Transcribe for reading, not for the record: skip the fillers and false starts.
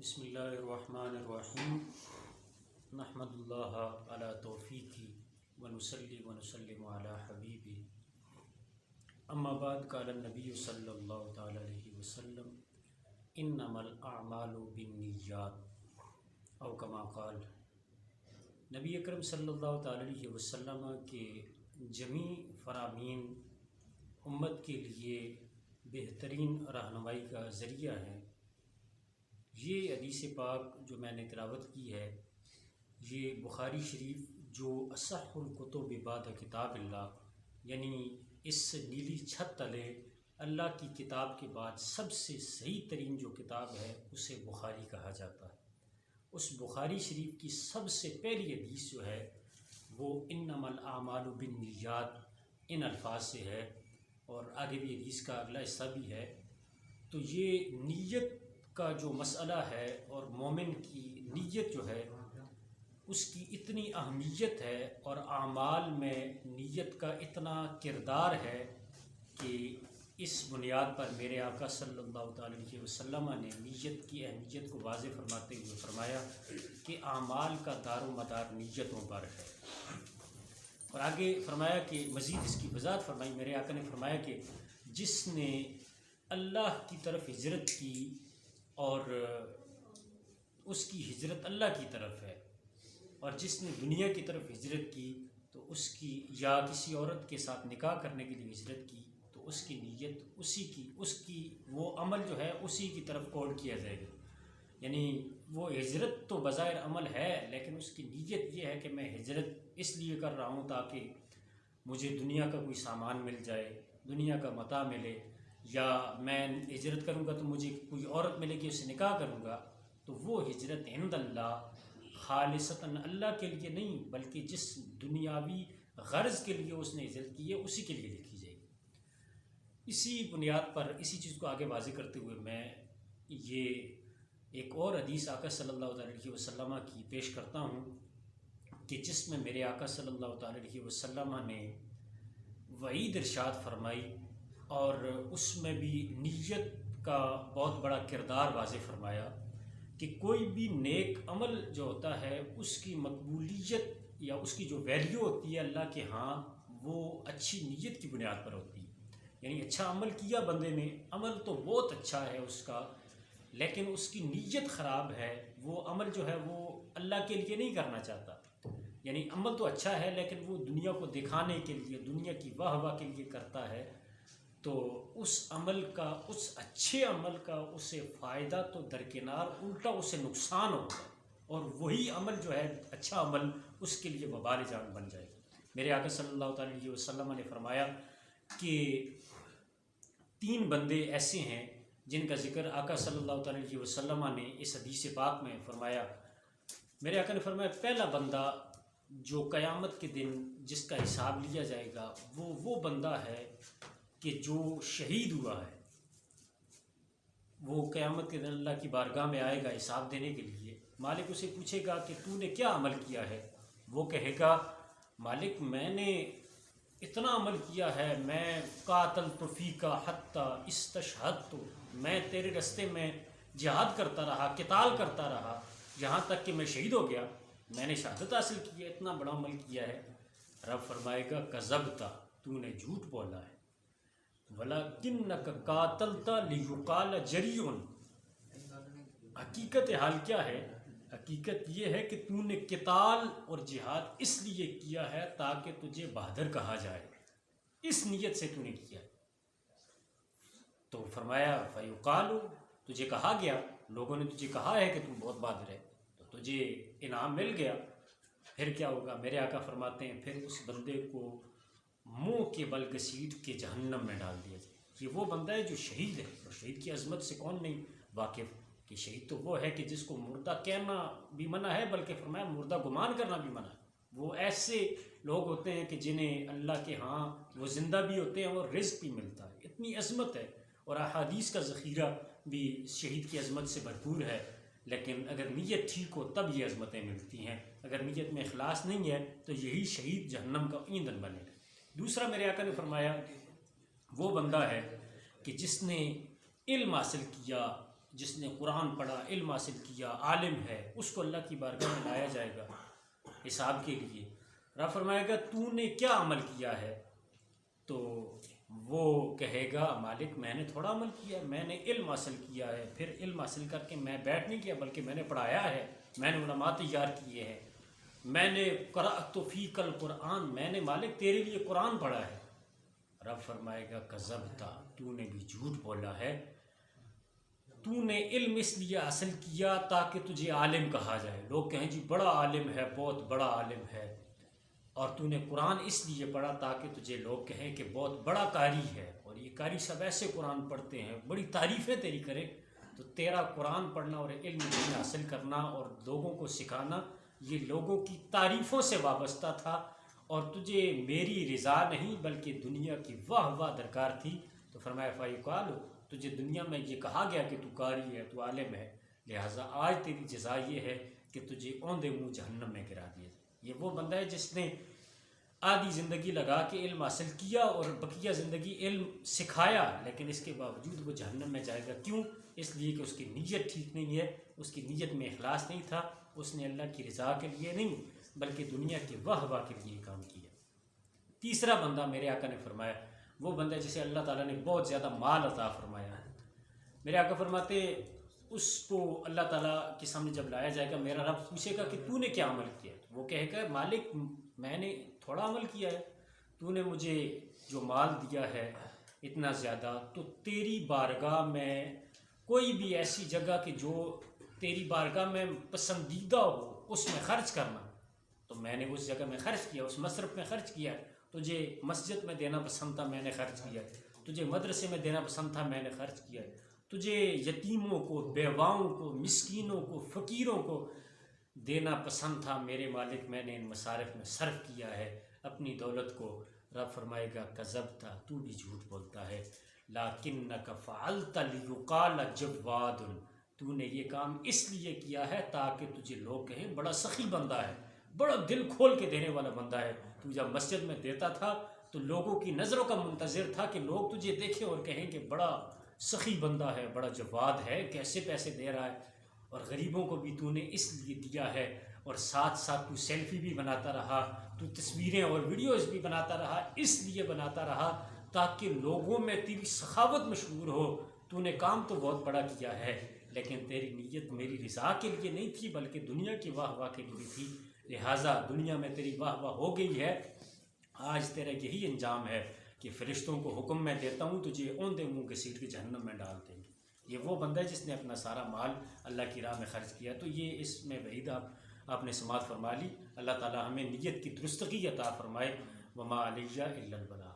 بسم اللہ الرحمن الرحیم نحمد اللہ علی توفیقی ونصلی ونسلم علی حبیبی اما بعد قال النبی صلی اللہ تعالی علیہ وسلم انما الاعمال بالنیات او کما قال۔ نبی اکرم صلی اللہ تعالی علیہ وسلم کے جمیع فرامین امت کے لیے بہترین رہنمائی کا ذریعہ ہیں۔ یہ حدیث پاک جو میں نے تلاوت کی ہے، یہ بخاری شریف جو اصح الکتب بعد کتاب اللہ، یعنی اس نیلی چھت تلے اللہ کی کتاب کے بعد سب سے صحیح ترین جو کتاب ہے اسے بخاری کہا جاتا ہے۔ اس بخاری شریف کی سب سے پہلی حدیث جو ہے وہ انما الاعمال بالنیات ان الفاظ سے ہے، اور آگے بھی حدیث کا اگلا حصہ بھی ہے۔ تو یہ نیت کا جو مسئلہ ہے اور مومن کی نیت جو ہے اس کی اتنی اہمیت ہے، اور اعمال میں نیت کا اتنا کردار ہے کہ اس بنیاد پر میرے آقا صلی اللہ تعالی علیہ وسلم نے نیت کی اہمیت کو واضح فرماتے ہوئے فرمایا کہ اعمال کا دار و مدار نیتوں پر ہے۔ اور آگے فرمایا کہ مزید اس کی وضاحت فرمائی، میرے آقا نے فرمایا کہ جس نے اللہ کی طرف ہجرت کی اور اس کی ہجرت اللہ کی طرف ہے، اور جس نے دنیا کی طرف ہجرت کی تو اس کی، یا کسی عورت کے ساتھ نکاح کرنے کے لیے ہجرت کی تو اس کی نیت اس کی وہ عمل جو ہے اسی کی طرف کوڈ کیا جائے گا۔ یعنی وہ ہجرت تو بظاہر عمل ہے، لیکن اس کی نیت یہ ہے کہ میں ہجرت اس لیے کر رہا ہوں تاکہ مجھے دنیا کا کوئی سامان مل جائے، دنیا کا متاع ملے، یا میں ہجرت کروں گا تو مجھے کوئی عورت ملے گی، اس سے نکاح کروں گا، تو وہ ہجرت عند اللہ خالصتاً اللہ کے لیے نہیں بلکہ جس دنیاوی غرض کے لیے اس نے ہجرت کی ہے اسی کے لیے لکھی جائے گی۔ اسی بنیاد پر اسی چیز کو آگے واضح کرتے ہوئے میں یہ ایک اور حدیث آقا صلی اللہ علیہ وسلم کی پیش کرتا ہوں کہ جس میں میرے آقا صلی اللہ تعالی علیہ وسلم نے وعید ارشاد فرمائی، اور اس میں بھی نیت کا بہت بڑا کردار واضح فرمایا کہ کوئی بھی نیک عمل جو ہوتا ہے اس کی مقبولیت یا اس کی جو ویلیو ہوتی ہے اللہ کے ہاں، وہ اچھی نیت کی بنیاد پر ہوتی ہے۔ یعنی اچھا عمل کیا بندے نے، عمل تو بہت اچھا ہے اس کا، لیکن اس کی نیت خراب ہے، وہ عمل جو ہے وہ اللہ کے لیے نہیں کرنا چاہتا۔ یعنی عمل تو اچھا ہے لیکن وہ دنیا کو دکھانے کے لیے، دنیا کی واہ واہ کے لیے کرتا ہے، تو اس عمل کا، اس اچھے عمل کا اسے فائدہ تو درکنار، الٹا اسے نقصان ہوگا، اور وہی عمل جو ہے اچھا عمل اس کے لیے وبال جان بن جائے گا۔ میرے آقا صلی اللہ تعالی علیہ وسلم نے فرمایا کہ 3 بندے ایسے ہیں جن کا ذکر آقا صلی اللہ تعالی علیہ وسلم نے اس حدیث پاک میں فرمایا۔ میرے آقا نے فرمایا پہلا بندہ جو قیامت کے دن جس کا حساب لیا جائے گا وہ بندہ ہے کہ جو شہید ہوا ہے۔ وہ قیامت کے دن اللہ کی بارگاہ میں آئے گا حساب دینے کے لیے۔ مالک اسے پوچھے گا کہ تو نے کیا عمل کیا ہے؟ وہ کہے گا مالک میں نے اتنا عمل کیا ہے، میں قاتلت فیک حتی استشہدت، میں تیرے رستے میں جہاد کرتا رہا، قتال کرتا رہا یہاں تک کہ میں شہید ہو گیا، میں نے شہادت حاصل کی ہے، اتنا بڑا عمل کیا ہے۔ رب فرمائے گا کذبت، تو نے جھوٹ بولا ہے، وَلَكِنَّكَ قَاتَلْتَ لِيُقَالَ جَرِيٌّ، حقیقت حال کیا ہے؟ حقیقت یہ ہے کہ تو نے قتال اور جہاد اس لیے کیا ہے تاکہ تجھے بہادر کہا جائے، اس نیت سے تو نے کیا۔ تو فرمایا فَيُقَالُ، تجھے کہا گیا، لوگوں نے تجھے کہا ہے کہ تو بہت بہادر ہے، تو تجھے انعام مل گیا۔ پھر کیا ہوگا؟ میرے آقا فرماتے ہیں پھر اس بندے کو منہ کے بل گھسیٹ کے جہنم میں ڈال دیا جائے۔ یہ وہ بندہ ہے جو شہید ہے، اور شہید کی عظمت سے کون نہیں واقف کہ شہید تو وہ ہے کہ جس کو مردہ کہنا بھی منع ہے، بلکہ فرمایا مردہ گمان کرنا بھی منع ہے۔ وہ ایسے لوگ ہوتے ہیں کہ جنہیں اللہ کے ہاں وہ زندہ بھی ہوتے ہیں اور رزق بھی ملتا ہے، اتنی عظمت ہے، اور احادیث کا ذخیرہ بھی شہید کی عظمت سے بھرپور ہے۔ لیکن اگر نیت ٹھیک ہو تب یہ عظمتیں ملتی ہیں، اگر نیت میں اخلاص نہیں ہے تو یہی شہید جہنم کا ایندھن بنے گا۔ دوسرا میرے آقا نے فرمایا وہ بندہ ہے کہ جس نے علم حاصل کیا، جس نے قرآن پڑھا، علم حاصل کیا، عالم ہے، اس کو اللہ کی بارگاہ میں لایا جائے گا حساب کے لیے۔ رب فرمائے گا تو نے کیا عمل کیا ہے؟ تو وہ کہے گا مالک میں نے تھوڑا عمل کیا ہے، میں نے علم حاصل کیا ہے، پھر علم حاصل کر کے میں بیٹھ نہیں کیا بلکہ میں نے پڑھایا ہے، میں نے علماء تیار کیے ہیں، میں نے قرأت فیک القرآن، میں نے مالک تیرے لیے قرآن پڑھا ہے۔ رب فرمائے گا کذبتا، تو نے بھی جھوٹ بولا ہے، تو نے علم اس لیے حاصل کیا تاکہ تجھے عالم کہا جائے، لوگ کہیں جی بڑا عالم ہے، بہت بڑا عالم ہے، اور تو نے قرآن اس لیے پڑھا تاکہ تجھے لوگ کہیں کہ بہت بڑا قاری ہے، اور یہ قاری سب ایسے قرآن پڑھتے ہیں، بڑی تعریفیں تیری کریں۔ تو تیرا قرآن پڑھنا اور علم دین حاصل کرنا اور لوگوں کو سکھانا یہ لوگوں کی تعریفوں سے وابستہ تھا، اور تجھے میری رضا نہیں بلکہ دنیا کی واہ واہ درکار تھی۔ تو فرمایا فیقال، تجھے دنیا میں یہ کہا گیا کہ تو قاری ہے، تو عالم ہے، لہٰذا آج تیری جزا یہ ہے کہ تجھے اوندے منہ جہنم میں گرا دیا۔ یہ وہ بندہ ہے جس نے آدھی زندگی لگا کے علم حاصل کیا اور بقیہ زندگی علم سکھایا، لیکن اس کے باوجود وہ جہنم میں جائے گا۔ کیوں؟ اس لیے کہ اس کی نیت ٹھیک نہیں ہے، اس کی نیت میں اخلاص نہیں تھا، اس نے اللہ کی رضا کے لیے نہیں بلکہ دنیا کے واہ واہ کے لیے کام کیا۔ تیسرا بندہ میرے آقا نے فرمایا وہ بندہ جسے اللہ تعالیٰ نے بہت زیادہ مال عطا فرمایا ہے۔ میرے آقا فرماتے اس کو اللہ تعالیٰ کے سامنے جب لایا جائے گا، میرا رب پوچھے گا کہ تو نے کیا عمل کیا؟ وہ کہے گا مالک میں نے تھوڑا عمل کیا ہے، تو نے مجھے جو مال دیا ہے اتنا زیادہ، تو تیری بارگاہ میں کوئی بھی ایسی جگہ کہ جو تیری بارگاہ میں پسندیدہ ہو اس میں خرچ کرنا، تو میں نے اس جگہ میں خرچ کیا، اس مصرف میں خرچ کیا۔ تجھے مسجد میں دینا پسند تھا، میں نے خرچ کیا، تجھے مدرسے میں دینا پسند تھا، میں نے خرچ کیا، تجھے یتیموں کو، بیواؤں کو، مسکینوں کو، فقیروں کو دینا پسند تھا، میرے مالک میں نے ان مصارف میں صرف کیا ہے اپنی دولت کو۔ رب فرمائے گا کذبتا، تو بھی جھوٹ بولتا ہے، لیکنک فعلت لیقال جواد، تو نے یہ کام اس لیے کیا ہے تاکہ تجھے لوگ کہیں بڑا سخی بندہ ہے، بڑا دل کھول کے دینے والا بندہ ہے۔ تو جب مسجد میں دیتا تھا تو لوگوں کی نظروں کا منتظر تھا کہ لوگ تجھے دیکھیں اور کہیں کہ بڑا سخی بندہ ہے، بڑا جواد ہے، کیسے پیسے دے رہا ہے۔ اور غریبوں کو بھی تو نے اس لیے دیا ہے، اور ساتھ ساتھ تو سیلفی بھی بناتا رہا، تو تصویریں اور ویڈیوز بھی بناتا رہا، اس لیے بناتا رہا تاکہ لوگوں میں تیری سخاوت مشہور ہو۔ تو نے کام تو بہت بڑا کیا ہے لیکن تیری نیت میری رضا کے لیے نہیں تھی بلکہ دنیا کی واہ واہ کے لیے تھی، لہٰذا دنیا میں تیری واہ واہ ہو گئی ہے۔ آج تیرا یہی انجام ہے کہ فرشتوں کو حکم میں دیتا ہوں تجھے اوندے منہ گھسیٹ کے جہنم میں ڈال دیں گے۔ یہ وہ بندہ ہے جس نے اپنا سارا مال اللہ کی راہ میں خرچ کیا۔ تو یہ اس میں وعید آپ نے سماعت فرما لی۔ اللہ تعالی ہمیں نیت کی درستگی عطا فرمائے۔ وما علیہ الا البلاغ۔